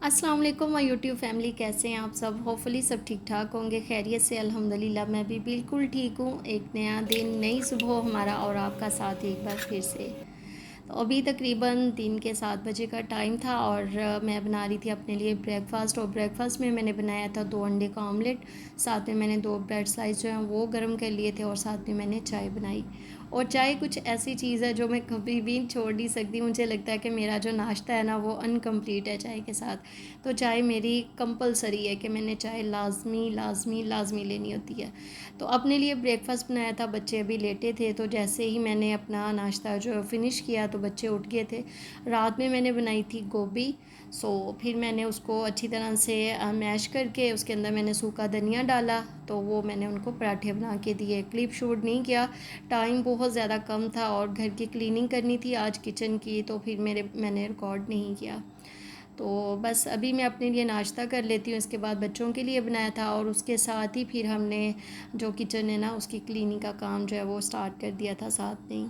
अस्सलाम वालेकुम my YouTube family, कैसे हैं आप सब। होपफुली सब ठीक ठाक होंगे, खैरियत से अल्हम्दुलिल्लाह। मैं भी बिल्कुल ठीक हूँ। एक नया दिन, नई सुबह हमारा और आपका साथ एक बार फिर से। तो अभी तकरीबन दिन के 7 बजे का टाइम था और मैं बना रही थी अपने लिए ब्रेकफ़ास्ट। और ब्रेकफ़ास्ट में मैंने बनाया था 2 अंडे का ऑमलेट। साथ में मैंने 2 ब्रेड स्लाइस जो हैं वो गर्म कर लिए थे और साथ में मैंने चाय बनाई। और चाय कुछ ऐसी चीज़ है जो मैं कभी भी छोड़ नहीं सकती। मुझे लगता है कि मेरा जो नाश्ता है ना वो अनकम्प्लीट है चाय के साथ। तो चाय मेरी कंपलसरी है कि मैंने चाय लाजमी लाजमी लाजमी लेनी होती है। तो अपने लिए ब्रेकफ़ास्ट बनाया था, बच्चे अभी लेटे थे। तो जैसे ही मैंने अपना नाश्ता जो फ़िनिश किया तो बच्चे उठ गए थे। रात में मैंने बनाई थी गोभी। फिर मैंने उसको अच्छी तरह से मैश करके उसके अंदर मैंने सूखा धनिया डाला। तो वो मैंने उनको पराठे बना के दिए। क्लिप शूट नहीं किया, टाइम बहुत ज़्यादा कम था और घर की क्लीनिंग करनी थी आज किचन की, तो फिर मैंने रिकॉर्ड नहीं किया। तो बस अभी मैं अपने लिए नाश्ता कर लेती हूँ, इसके बाद बच्चों के लिए बनाया था और उसके साथ ही फिर हमने जो किचन है ना उसकी क्लीनिंग का काम जो है वो स्टार्ट कर दिया था साथ में ही।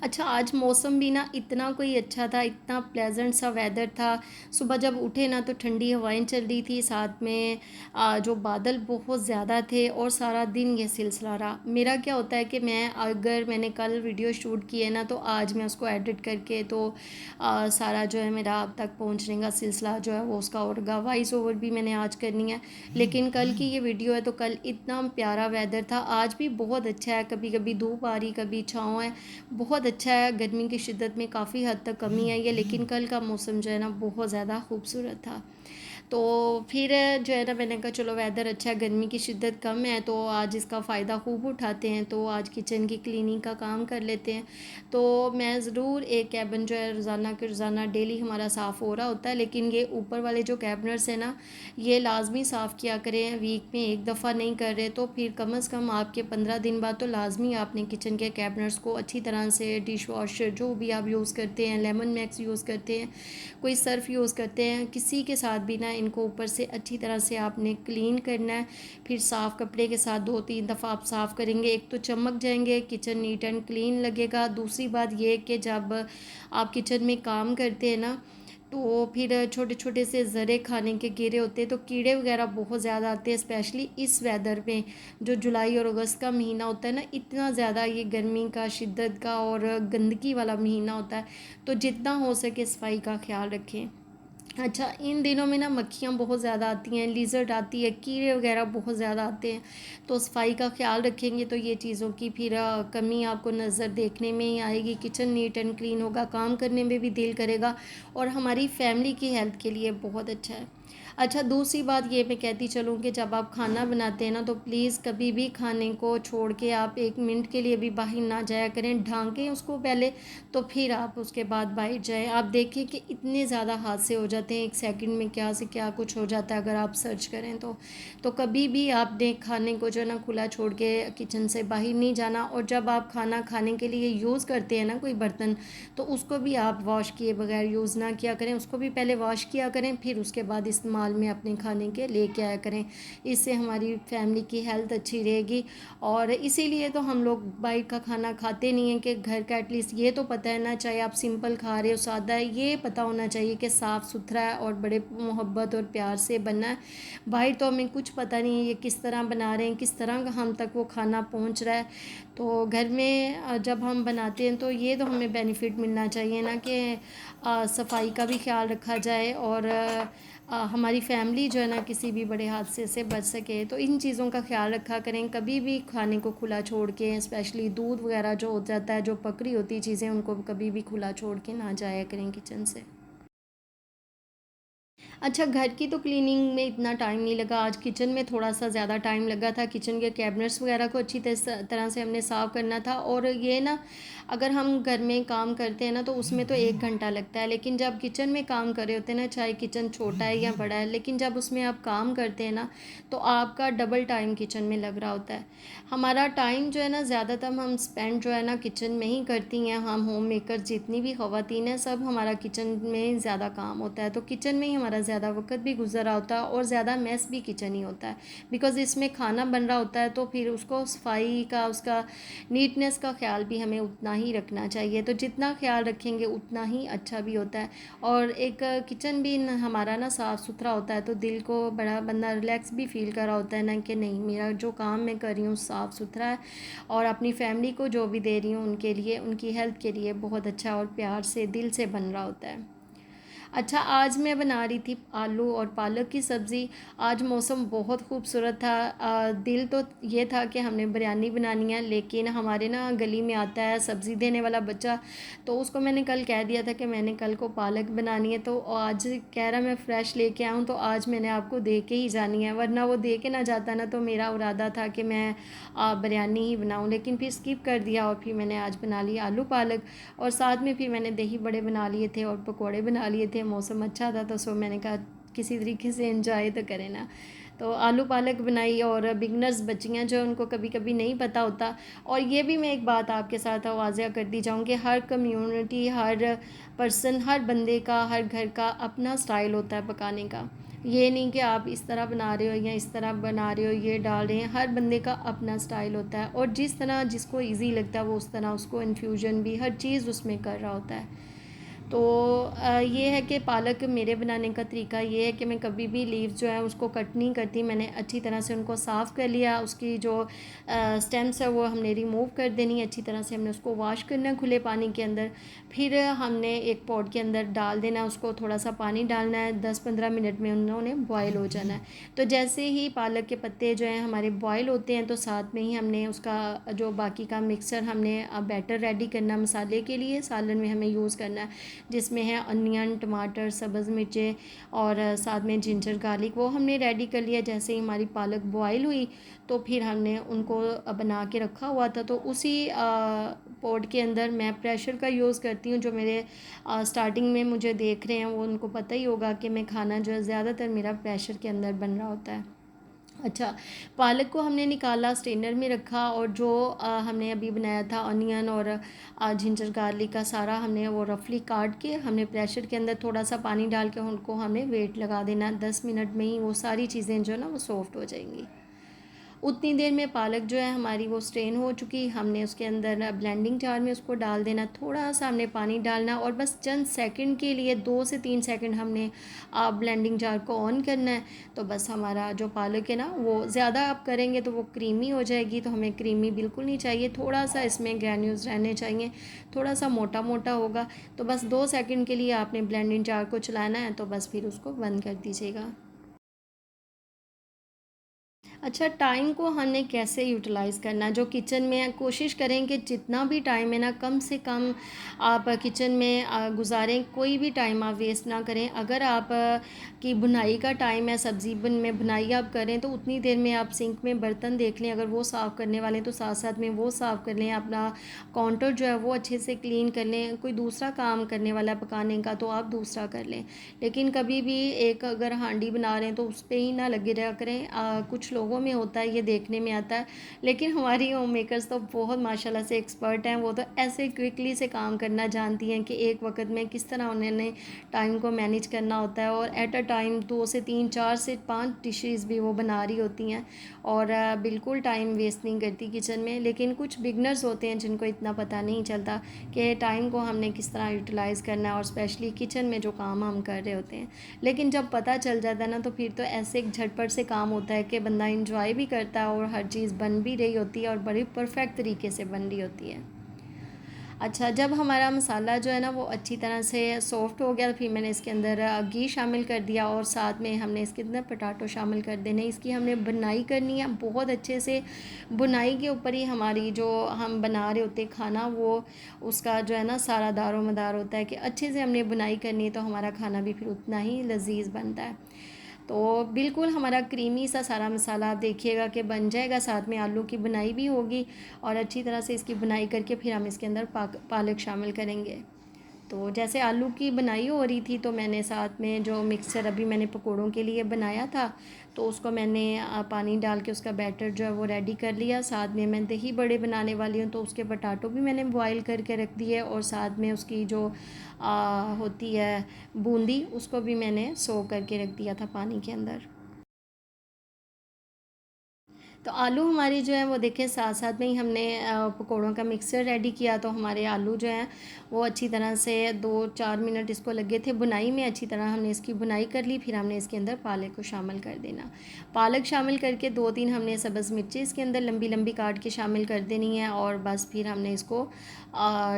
अच्छा, आज मौसम भी ना इतना कोई अच्छा था, इतना प्लेजेंट सा वेदर था। सुबह जब उठे ना तो ठंडी हवाएं चल रही थी, साथ में जो बादल बहुत ज़्यादा थे और सारा दिन ये सिलसिला रहा। मेरा क्या होता है कि मैंने कल वीडियो शूट किए ना तो आज मैं उसको एडिट करके तो सारा जो है मेरा अब तक पहुंचने का सिलसिला जो है वो उसका होगा। वॉइस ओवर भी मैंने आज करनी है। लेकिन कल की ये वीडियो है तो कल इतना प्यारा वेदर था, आज भी बहुत अच्छा है। कभी कभी धूप आ रही, कभी छाँव है, बहुत अच्छा है। गर्मी की शिद्दत में काफ़ी हद तक कमी आई है, लेकिन कल का मौसम जो है ना बहुत ज़्यादा खूबसूरत था। तो फिर जो है ना मैंने कहा चलो वेदर अच्छा है, गर्मी की शिद्दत कम है तो आज इसका फ़ायदा खूब उठाते हैं। तो आज किचन की क्लीनिंग का काम कर लेते हैं। तो मैं ज़रूर एक कैबिन जो है रोज़ाना के रोज़ाना डेली हमारा साफ़ हो रहा होता है, लेकिन ये ऊपर वाले जो कैबिनट्स हैं ना ये लाजमी साफ़ किया करें। वीक में एक दफ़ा नहीं कर रहे तो फिर कम से कम आपके 15 दिन बाद तो लाजमी आपने किचन के कैबिनट्स को अच्छी तरह से डिश वॉश जो भी आप यूज़ करते हैं, लेमन मैक्स यूज़ करते हैं, कोई सर्फ़ यूज़ करते हैं, किसी के साथ भी ना इनको ऊपर से अच्छी तरह से आपने क्लीन करना है। फिर साफ़ कपड़े के साथ 2-3 दफ़ा आप साफ़ करेंगे, एक तो चमक जाएंगे, किचन नीट एंड क्लीन लगेगा। दूसरी बात ये कि जब आप किचन में काम करते हैं ना तो फिर छोटे छोटे से ज़रे खाने के कीड़े होते हैं, तो कीड़े वगैरह बहुत ज़्यादा आते हैं, स्पेशली इस वेदर में। जो जुलाई और अगस्त का महीना होता है ना, इतना ज़्यादा ये गर्मी का, शिद्दत का और गंदगी वाला महीना होता है। तो जितना हो सके सफाई का ख्याल रखें। अच्छा, इन दिनों में ना मक्खियाँ बहुत ज़्यादा आती हैं, लिज़र्ड आती है, कीड़े वगैरह बहुत ज़्यादा आते हैं। तो सफाई का ख्याल रखेंगे तो ये चीज़ों की फिर कमी आपको नज़र देखने में ही आएगी। किचन नीट एंड क्लीन होगा, काम करने में भी दिल करेगा और हमारी फैमिली की हेल्थ के लिए बहुत अच्छा है। अच्छा, दूसरी बात ये मैं कहती चलूँ कि जब आप खाना बनाते हैं ना तो प्लीज़ कभी भी खाने को छोड़ के आप 1 मिनट के लिए भी बाहर ना जाया करें। ढांकें उसको पहले, तो फिर आप उसके बाद बाहर जाएं। आप देखिए कि इतने ज़्यादा हादसे हो जाते हैं, 1 सेकंड में क्या से क्या कुछ हो जाता है अगर आप सर्च करें तो कभी भी आपने खाने को जो है ना खुला छोड़ के किचन से बाहर नहीं जाना। और जब आप खाना खाने के लिए यूज़ करते हैं ना कोई बर्तन, तो उसको भी आप वॉश किए बगैर यूज़ ना किया करें, उसको भी पहले वॉश किया करें, फिर उसके बाद इस्तेमाल में अपने खाने के लेके आया करें। इससे हमारी फैमिली की हेल्थ अच्छी रहेगी। और इसीलिए तो हम लोग बाहर का खाना खाते नहीं हैं कि घर का एटलीस्ट ये तो पता है ना, चाहे आप सिंपल खा रहे हो सादा है, ये पता होना चाहिए कि साफ़ सुथरा है और बड़े मोहब्बत और प्यार से बनना है। बाहर तो हमें कुछ पता नहीं है ये किस तरह बना रहे हैं, किस तरह हम तक वो खाना पहुंच रहा है। तो घर में जब हम बनाते हैं तो ये तो हमें बेनिफिट मिलना चाहिए ना कि सफाई का भी ख्याल रखा जाए और हमारी फैमिली जो है ना किसी भी बड़े हादसे से बच सके। तो इन चीज़ों का ख्याल रखा करें, कभी भी खाने को खुला छोड़ के, स्पेशली दूध वगैरह जो हो जाता है, जो पकड़ी होती चीज़ें, उनको कभी भी खुला छोड़ के ना जाया करें किचन से। अच्छा, घर की तो क्लीनिंग में इतना टाइम नहीं लगा, आज किचन में थोड़ा-सा ज़्यादा टाइम लगा था। किचन के कैबिनेट्स वगैरह को अच्छी तरह से हमने साफ़ करना था। और ये ना, अगर हम घर में काम करते हैं ना तो उसमें तो 1 घंटा लगता है, लेकिन जब किचन में काम कर रहे होते हैं ना, चाहे किचन छोटा है या बड़ा है, लेकिन जब उसमें आप काम करते हैं ना, तो आपका डबल टाइम किचन में लग रहा होता है। हमारा टाइम जो है ना, ज़्यादातर हम स्पेंड जो है ना किचन में ही करती हैं। हम होम मेकर जितनी भी ख़वातीन हैं, सब हमारा किचन में ज़्यादा काम होता है, तो किचन में ही हमारा ज़्यादा वक्त भी गुजर रहा होता है और ज़्यादा मैस भी किचन ही होता है। बिकॉज़ इसमें खाना बन रहा होता है, तो फिर उसको सफाई का, उसका नीटनेस का ख्याल भी हमें उतना ही रखना चाहिए। तो जितना ख्याल रखेंगे उतना ही अच्छा भी होता है। और एक किचन भी हमारा ना साफ़ सुथरा होता है, तो दिल को बड़ा बंदा रिलैक्स भी फील कर रहा होता है ना, कि नहीं, मेरा जो काम मैं कर रही हूँ साफ़ सुथरा है, और अपनी फैमिली को जो भी दे रही हूँ उनके लिए, उनकी हेल्थ के लिए बहुत अच्छा और प्यार से दिल से बन रहा होता है। अच्छा, आज मैं बना रही थी आलू और पालक की सब्ज़ी। आज मौसम बहुत खूबसूरत था। दिल तो ये था कि हमने बिरयानी बनानी है, लेकिन हमारे ना गली में आता है सब्ज़ी देने वाला बच्चा, तो उसको मैंने कल कह दिया था कि मैंने कल को पालक बनानी है, तो आज कह रहा मैं फ़्रेश लेके आऊँ, तो आज मैंने आपको दे के ही जानी है, वरना वो दे के ना जाता ना, तो मेरा इरादा था कि मैं बिरयानी ही बनाऊँ, लेकिन फिर स्किप कर दिया और फिर मैंने आज बना लिया आलू पालक। और साथ में फिर मैंने दही बड़े बना लिए थे और पकोड़े बना लिए थे। मौसम अच्छा था, तो सो मैंने कहा किसी तरीके से एंजॉय तो करें ना। तो आलू पालक बनाई। और बिगनर्स बच्चियाँ जो उनको कभी कभी नहीं पता होता। और ये भी मैं एक बात आपके साथ वाज़िया कर दी जाऊँ कि हर कम्युनिटी, हर पर्सन, हर बंदे का, हर घर का अपना स्टाइल होता है पकाने का। ये नहीं कि आप इस तरह बना रहे हो या इस तरह बना रहे हो, ये डाल रहे हैं। हर बंदे का अपना स्टाइल होता है, और जिस तरह जिसको इजी लगता है वो उस तरह उसको इन्फ्यूजन भी हर चीज़ उसमें कर रहा होता है। तो ये है कि पालक मेरे बनाने का तरीका ये है कि मैं कभी भी लीव जो है उसको कट नहीं करती। मैंने अच्छी तरह से उनको साफ़ कर लिया, उसकी जो स्टेम्स है वो हमने रिमूव कर देनी है, अच्छी तरह से हमने उसको वॉश करना है खुले पानी के अंदर। फिर हमने एक पॉट के अंदर डाल देना, उसको थोड़ा सा पानी डालना है, 10-15 मिनट में उन्होंने बॉयल हो जाना है। तो जैसे ही पालक के पत्ते जो हैं हमारे बॉयल होते हैं, तो साथ में ही हमने उसका जो बाकी का मिक्सर हमने बैटर रेडी करना मसाले के लिए, सालन में हमें यूज़ करना है, जिसमें है अनियन, टमाटर, सब्ज़ मिर्चें और साथ में जिंजर गार्लिक, वो हमने रेडी कर लिया। जैसे ही हमारी पालक बॉयल हुई, तो फिर हमने उनको बना के रखा हुआ था, तो उसी पॉट के अंदर मैं प्रेशर का यूज़ करती हूँ। जो मेरे स्टार्टिंग में मुझे देख रहे हैं वो उनको पता ही होगा कि मैं खाना जो है ज़्यादातर मेरा प्रेशर के अंदर बन रहा होता है। अच्छा, पालक को हमने निकाला, स्ट्रेनर में रखा, और जो हमने अभी बनाया था अनियन और जिंजर गार्लिक का सारा हमने वो रफली काट के हमने प्रेशर के अंदर थोड़ा सा पानी डाल के उनको हमने वेट लगा देना। 10 मिनट में ही वो सारी चीज़ें जो है ना वो सॉफ्ट हो जाएंगी। उतनी देर में पालक जो है हमारी वो स्ट्रेन हो चुकी, हमने उसके अंदर ब्लेंडिंग जार में उसको डाल देना, थोड़ा सा हमने पानी डालना, और बस चंद सेकंड के लिए 2 से 3 सेकंड हमने ब्लेंडिंग जार को ऑन करना है। तो बस हमारा जो पालक है ना, वो ज़्यादा आप करेंगे तो वो क्रीमी हो जाएगी, तो हमें क्रीमी बिल्कुल नहीं चाहिए, थोड़ा सा इसमें ग्रैन्यूल्स रहने चाहिए, थोड़ा सा मोटा मोटा होगा। तो बस 2 सेकंड के लिए आपने ब्लेंडिंग जार को चलाना है, तो बस फिर उसको बंद कर दीजिएगा। अच्छा, टाइम को हमने कैसे यूटिलाइज़ करना है, जो किचन में है, कोशिश करें कि जितना भी टाइम है ना कम से कम आप किचन में गुजारें। कोई भी टाइम आप वेस्ट ना करें। अगर आप की बुनाई का टाइम है, सब्ज़ी बन में बुनाई आप करें, तो उतनी देर में आप सिंक में बर्तन देख लें, अगर वो साफ़ करने वाले हैं तो साथ साथ में वो साफ़ कर लें। अपना काउंटर जो है वो अच्छे से क्लीन कर लें। कोई दूसरा काम करने वाला है पकाने का, तो आप दूसरा कर लें। लेकिन कभी भी एक अगर हांडी बना रहे हैं तो उस पर ही ना लगे रहा करें। कुछ लोगों में होता है, ये देखने में आता है, लेकिन हमारी होम मेकर्स तो बहुत माशाल्लाह से एक्सपर्ट हैं। वो तो ऐसे क्विकली से काम करना जानती हैं कि एक वक्त में किस तरह उन्होंने टाइम को मैनेज करना होता है, और एट अ टाइम 2 से 3, 4 से 5 डिशेस भी वो बना रही होती हैं, और बिल्कुल टाइम वेस्ट नहीं करती किचन में। लेकिन कुछ बिगनर्स होते हैं जिनको इतना पता नहीं चलता कि टाइम को हमने किस तरह यूटिलाइज़ करना है, और स्पेशली किचन में जो काम हम कर रहे होते हैं। लेकिन जब पता चल जाता है ना, तो फिर तो ऐसे एक झटपट से काम होता है कि बंदा इंजॉय भी करता है, और हर चीज़ बन भी रही होती है और बड़ी परफेक्ट तरीके से बन रही होती है। अच्छा, जब हमारा मसाला जो है ना वो अच्छी तरह से सॉफ़्ट हो गया, तो फिर मैंने इसके अंदर घी शामिल कर दिया और साथ में हमने इसके अंदर पोटैटो शामिल कर देने। इसकी हमने बुनाई करनी है बहुत अच्छे से। बुनाई के ऊपर ही हमारी जो हम बना रहे होते खाना, वो उसका जो है ना सारा दारो मदार होता है कि अच्छे से हमने बुनाई करनी है, तो हमारा खाना भी फिर उतना ही लजीज बनता है। तो बिल्कुल हमारा क्रीमी सा सारा मसाला आप देखिएगा कि बन जाएगा, साथ में आलू की बुनाई भी होगी और अच्छी तरह से इसकी बुनाई करके फिर हम इसके अंदर पालक शामिल करेंगे। तो जैसे आलू की बुनाई हो रही थी, तो मैंने साथ में जो मिक्सचर अभी मैंने पकोड़ों के लिए बनाया था, तो उसको मैंने पानी डाल के उसका बैटर जो है वो रेडी कर लिया। साथ में मैं दही बड़े बनाने वाली हूँ, तो उसके पोटैटो भी मैंने बॉईल करके रख दिए और साथ में उसकी जो होती है बूंदी, उसको भी मैंने सो करके रख दिया था पानी के अंदर। तो आलू हमारी जो है वो देखें साथ साथ में ही हमने पकौड़ों का मिक्सचर रेडी किया, तो हमारे आलू जो हैं वो अच्छी तरह से 2-4 मिनट इसको लगे थे बुनाई में। अच्छी तरह हमने इसकी बुनाई कर ली, फिर हमने इसके अंदर पालक को शामिल कर देना। पालक शामिल करके 2-3 हमने सब्ज़ मिर्ची इसके अंदर लंबी लंबी काट के शामिल कर देनी है और बस फिर हमने इसको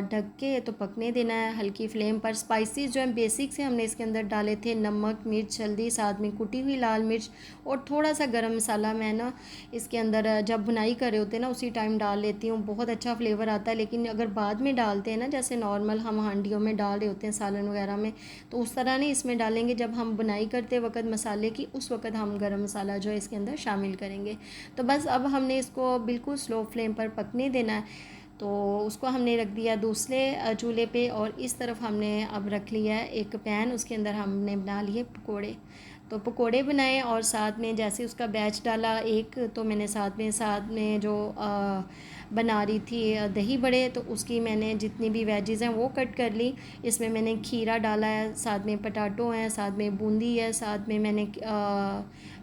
ढक के तो पकने देना है हल्की फ्लेम पर। स्पाइसेस जो है बेसिक से हमने इसके अंदर डाले थे, नमक, मिर्च, हल्दी, साथ में कुटी हुई लाल मिर्च और थोड़ा सा गरम मसाला। मैं ना इसके अंदर जब बुनाई कर रहे होते हैं ना उसी टाइम डाल लेती हूँ, बहुत अच्छा फ्लेवर आता है। लेकिन अगर बाद में डालते हैं ना, जैसे नॉर्मल हम हांडियों में डाल रहे होते हैं सालन वगैरह में, तो उस तरह नहीं इसमें डालेंगे। जब हम बुनाई करते वक्त मसाले की, उस वक्त हम गरम मसाला जो है इसके अंदर शामिल करेंगे। तो बस अब हमने इसको बिल्कुल स्लो फ्लेम पर पकने देना है। तो उसको हमने रख दिया दूसरे चूल्हे पे और इस तरफ हमने अब रख लिया है एक पैन, उसके अंदर हमने बना लिए पकोड़े। तो पकोड़े बनाए और साथ में जैसे उसका बैच डाला एक, तो मैंने साथ में जो बना रही थी दही बड़े, तो उसकी मैंने जितनी भी वेजेस हैं वो कट कर ली। इसमें मैंने खीरा डाला है, साथ में पटाटो हैं, साथ में बूंदी है, साथ में मैंने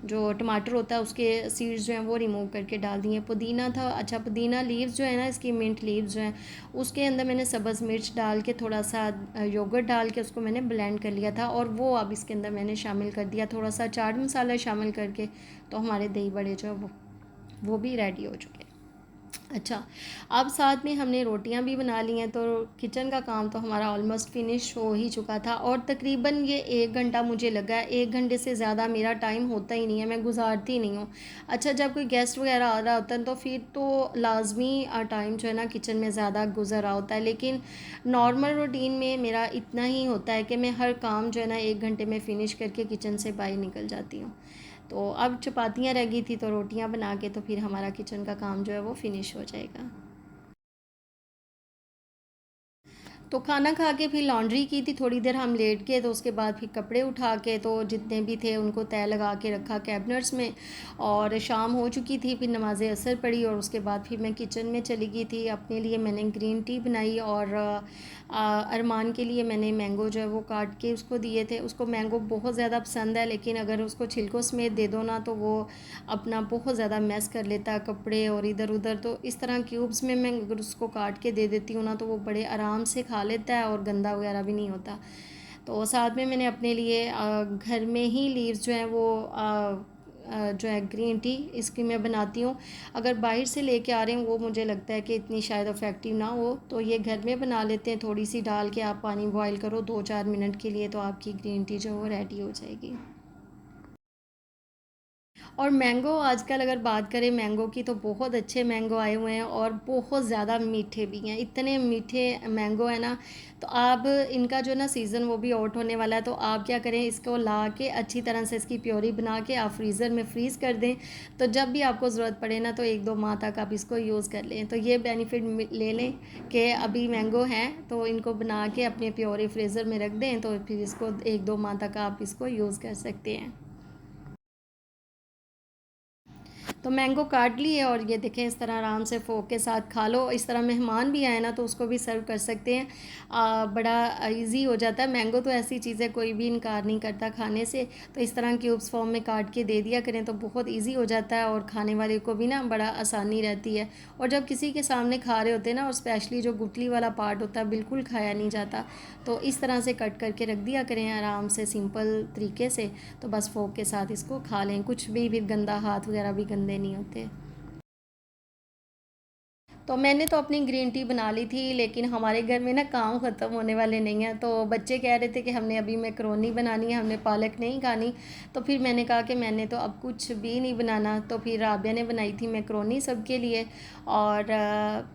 जो टमाटर होता है उसके सीड्स जो हैं वो रिमूव करके डाल दिए। पुदीना था, अच्छा पुदीना लीव्स जो है ना इसकी, मिंट लीव्स जो हैं, उसके अंदर मैंने सब्ज़ मिर्च डाल के थोड़ा सा योगर्ट डाल के उसको मैंने ब्लेंड कर लिया था और वो अब इसके अंदर मैंने शामिल कर दिया, थोड़ा सा चाट मसाला शामिल करके। तो हमारे दही बड़े जो है वो भी रेडी हो चुके हैं। अच्छा, अब साथ में हमने रोटियां भी बना ली हैं, तो किचन का काम तो हमारा ऑलमोस्ट फिनिश हो ही चुका था और तकरीबन ये 1 घंटा मुझे लगा है। 1 घंटे से ज़्यादा मेरा टाइम होता ही नहीं है, मैं गुजारती नहीं हूँ। अच्छा, जब कोई गेस्ट वगैरह आ रहा होता है तो फिर तो लाजमी टाइम जो है ना किचन में ज़्यादा गुजर रहा होता है, लेकिन नॉर्मल रूटीन में मेरा इतना ही होता है कि मैं हर काम जो है ना 1 घंटे में फ़िनिश करके किचन से बाहर निकल जाती हूँ। तो अब चपातियाँ रह गई थी, तो रोटियाँ बना के तो फिर हमारा किचन का काम जो है वो फिनिश हो जाएगा। तो खाना खा के फिर लॉन्ड्री की थी, थोड़ी देर हम लेट गए, तो उसके बाद फिर कपड़े उठा के तो जितने भी थे उनको तय लगा के रखा कैबिनेट्स में। और शाम हो चुकी थी, फिर नमाज असर पड़ी और उसके बाद फिर मैं किचन में चली गई थी। अपने लिए मैंने ग्रीन टी बनाई और अरमान के लिए मैंने मैंगो जो है वो काट के उसको दिए थे। उसको मैंगो बहुत ज़्यादा पसंद है, लेकिन अगर उसको छिलकों समेत दे दो ना तो वो अपना बहुत ज़्यादा मैस कर लेता है कपड़े और इधर उधर। तो इस तरह क्यूब्स में मैं अगर उसको काट के दे देती हूँ ना, तो वो बड़े आराम से खा लेता है और गंदा वगैरह भी नहीं होता। तो साथ में मैंने अपने लिए घर में ही लीव्स जो हैं वो जो है ग्रीन टी इसकी मैं बनाती हूँ। अगर बाहर से लेके आ रहे हैं वो मुझे लगता है कि इतनी शायद इफ़ेक्टिव ना हो, तो ये घर में बना लेते हैं। थोड़ी सी डाल के आप पानी बॉईल करो 2-4 मिनट के लिए, तो आपकी ग्रीन टी जो है वो रेडी हो जाएगी। और मैंगो आजकल अगर बात करें मैंगो की, तो बहुत अच्छे मैंगो आए हुए हैं और बहुत ज़्यादा मीठे भी हैं। इतने मीठे मैंगो है ना, तो आप इनका जो ना सीज़न वो भी आउट होने वाला है, तो आप क्या करें, इसको ला के अच्छी तरह से इसकी प्योरी बना के आप फ्रीज़र में फ्रीज़ कर दें। तो जब भी आपको ज़रूरत पड़े ना, तो 1-2 माह तक आप इसको यूज़ कर लें। तो ये बेनिफिट ले लें कि अभी मैंगो हैं तो इनको बना के अपने प्योरी फ्रीज़र में रख दें, तो फिर इसको 1-2 माह तक आप इसको यूज़ कर सकते हैं। तो मैंगो काट लिए और ये देखें इस तरह आराम से फ़ोक के साथ खा लो। इस तरह मेहमान भी आए ना तो उसको भी सर्व कर सकते हैं। बड़ा इजी हो जाता है। मैंगो तो ऐसी चीज़ है कोई भी इनकार नहीं करता खाने से। तो इस तरह क्यूब्स फॉर्म में काट के दे दिया करें तो बहुत इजी हो जाता है और खाने वाले को भी ना बड़ा आसानी रहती है। और जब किसी के सामने खा रहे होते हैं ना, और स्पेशली जो गुठली वाला पार्ट होता है बिल्कुल खाया नहीं जाता, तो इस तरह से कट करके रख दिया करें आराम से सिंपल तरीके से। तो बस फ़ोक के साथ इसको खा लें, कुछ भी फिर गंदा हाथ वगैरह भी गंदे नहीं होते। तो मैंने तो अपनी ग्रीन टी बना ली थी, लेकिन हमारे घर में ना काम ख़त्म होने वाले नहीं हैं। तो बच्चे कह रहे थे कि हमने अभी मैकरोनी बनानी है, हमने पालक नहीं खानी। तो फिर मैंने कहा कि मैंने तो अब कुछ भी नहीं बनाना। तो फिर राबिया ने बनाई थी मैकरोनी सबके लिए। और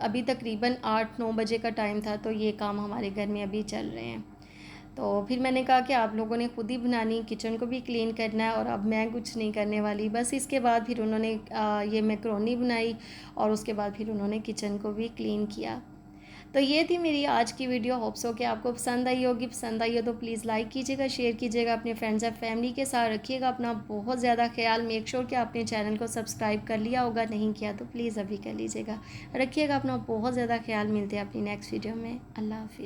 अभी तकरीबन 8-9 बजे का टाइम था, तो ये काम हमारे घर में अभी चल रहे हैं। तो फिर मैंने कहा कि आप लोगों ने ख़ुद ही बनानी, किचन को भी क्लीन करना है, और अब मैं कुछ नहीं करने वाली। बस इसके बाद फिर उन्होंने ये मैकरोनी बनाई, और उसके बाद फिर उन्होंने किचन को भी क्लीन किया। तो ये थी मेरी आज की वीडियो। होप्स हो कि आपको पसंद आई होगी। पसंद आई हो तो प्लीज़ लाइक कीजिएगा, शेयर कीजिएगा, अपने फ्रेंड्स एंड फैमिली के साथ रखिएगा अपना बहुत ज़्यादा ख्याल। मेक श्योर कि आपने चैनल को सब्सक्राइब कर लिया होगा, नहीं किया तो प्लीज़ अभी कर लीजिएगा। रखिएगा अपना बहुत ज़्यादा ख्याल। मिलते हैं अपनी नेक्स्ट वीडियो में। अल्लाह हाफिज़।